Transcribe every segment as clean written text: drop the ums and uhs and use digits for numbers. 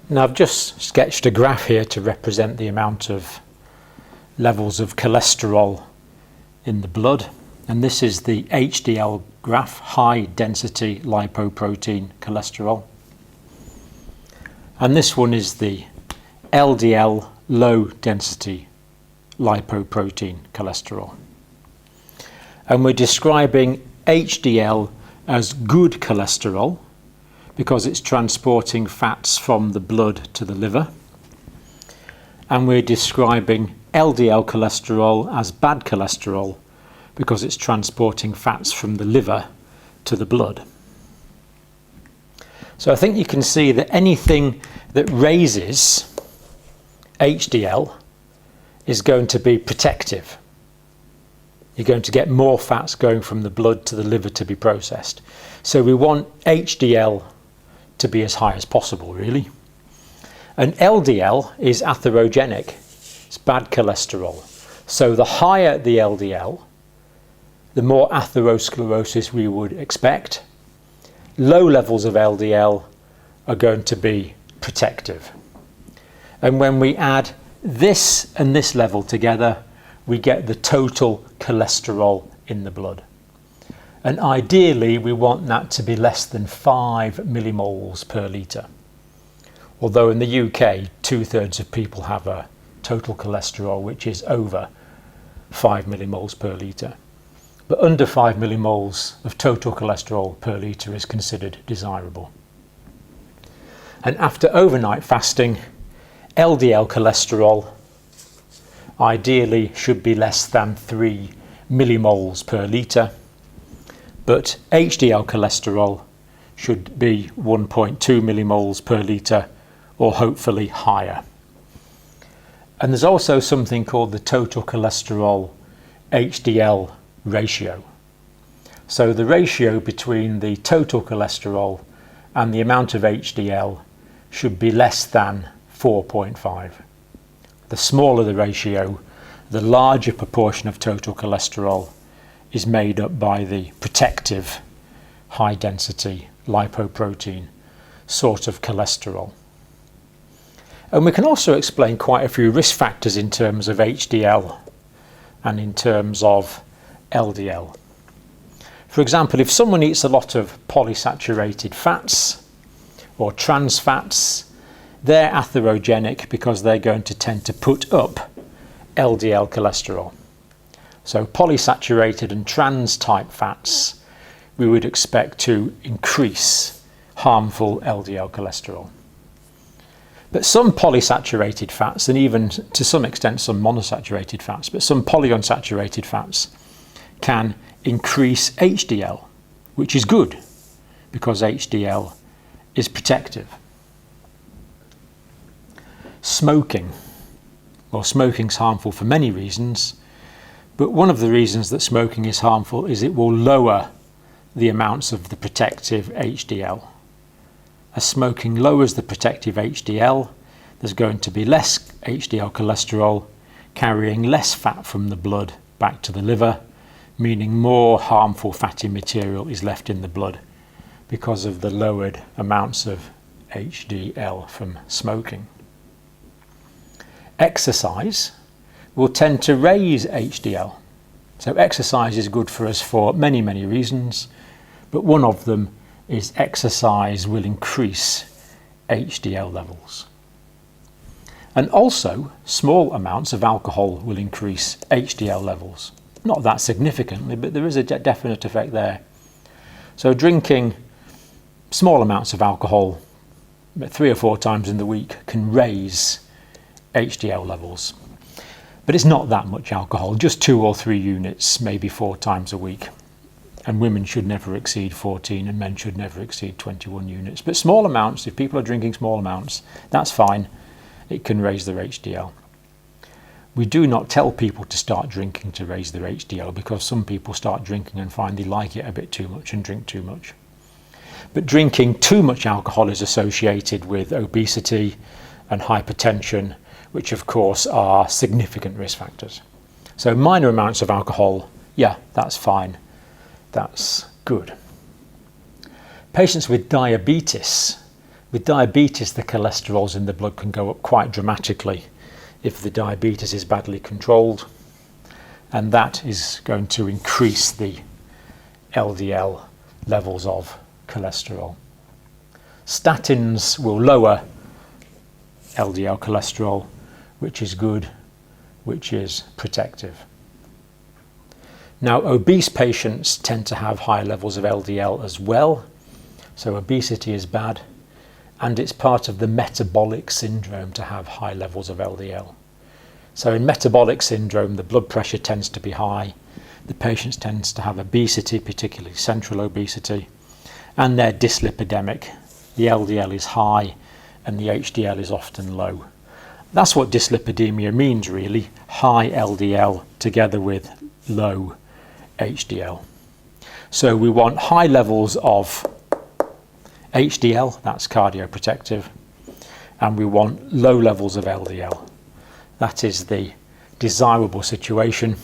Now I've just sketched a graph here to represent the amount of levels of cholesterol in the blood, and this is the HDL graph, high density lipoprotein cholesterol, and this one is the LDL, low density lipoprotein cholesterol. And we're describing HDL as good cholesterol because it's transporting fats from the blood to the liver, and we're describing LDL cholesterol as bad cholesterol because it's transporting fats from the liver to the blood. So I think you can see that anything that raises HDL is going to be protective. You're going to get more fats going from the blood to the liver to be processed. So we want HDL to be as high as possible, really. And LDL is atherogenic. It's bad cholesterol. So the higher the LDL, the more atherosclerosis we would expect. Low levels of LDL are going to be protective. And when we add this and this level together, we get the total cholesterol in the blood. And ideally, we want that to be less than 5 millimoles per litre. Although in the UK, 2/3 of people have a total cholesterol which is over 5 millimoles per litre. But under 5 millimoles of total cholesterol per litre is considered desirable. And after overnight fasting, LDL cholesterol ideally should be less than 3 millimoles per litre, but HDL cholesterol should be 1.2 millimoles per litre or hopefully higher. And there's also something called the total cholesterol HDL ratio. So the ratio between the total cholesterol and the amount of HDL should be less than 4.5. The smaller the ratio, the larger proportion of total cholesterol is made up by the protective high density lipoprotein sort of cholesterol. And we can also explain quite a few risk factors in terms of HDL and in terms of LDL. For example, if someone eats a lot of polysaturated fats or trans fats, they're atherogenic because they're going to tend to put up LDL cholesterol. So polysaturated and trans type fats we would expect to increase harmful LDL cholesterol. But some polysaturated fats, and even to some extent some monosaturated fats, but some polyunsaturated fats can increase HDL, which is good because HDL is protective. Smoking. Well, smoking's harmful for many reasons, but one of the reasons that smoking is harmful is it will lower the amounts of the protective HDL. As smoking lowers the protective HDL, there's going to be less HDL cholesterol carrying less fat from the blood back to the liver, meaning more harmful fatty material is left in the blood because of the lowered amounts of HDL from smoking. Exercise will tend to raise HDL. So exercise is good for us for many, many reasons, but one of them is exercise will increase HDL levels. And also, small amounts of alcohol will increase HDL levels. Not that significantly, but there is a definite effect there. So drinking small amounts of alcohol 3 or 4 times in the week can raise HDL levels. But it's not that much alcohol, just 2 or 3 units, maybe 4 times a week. And women should never exceed 14 and men should never exceed 21 units. But small amounts, if people are drinking small amounts, that's fine. It can raise their HDL. We do not tell people to start drinking to raise their HDL because some people start drinking and find they like it a bit too much and drink too much. But drinking too much alcohol is associated with obesity and hypertension, which of course are significant risk factors. So minor amounts of alcohol, yeah, that's fine. That's good. Patients with diabetes With diabetes, the cholesterols in the blood can go up quite dramatically if the diabetes is badly controlled, and that is going to increase the LDL levels of cholesterol. Statins will lower LDL cholesterol, which is good, which is protective. Now, obese patients tend to have high levels of LDL as well, so obesity is bad, and it's part of the metabolic syndrome to have high levels of LDL. So in metabolic syndrome, the blood pressure tends to be high, the patient tends to have obesity, particularly central obesity, and they're dyslipidemic. The LDL is high and the HDL is often low. That's what dyslipidemia means really, high LDL together with low HDL. So we want high levels of HDL, that's cardioprotective, and we want low levels of LDL. That is the desirable situation,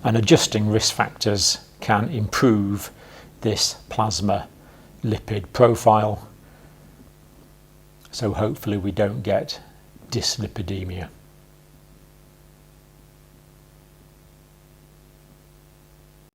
and adjusting risk factors can improve this plasma lipid profile, so hopefully we don't get dyslipidemia.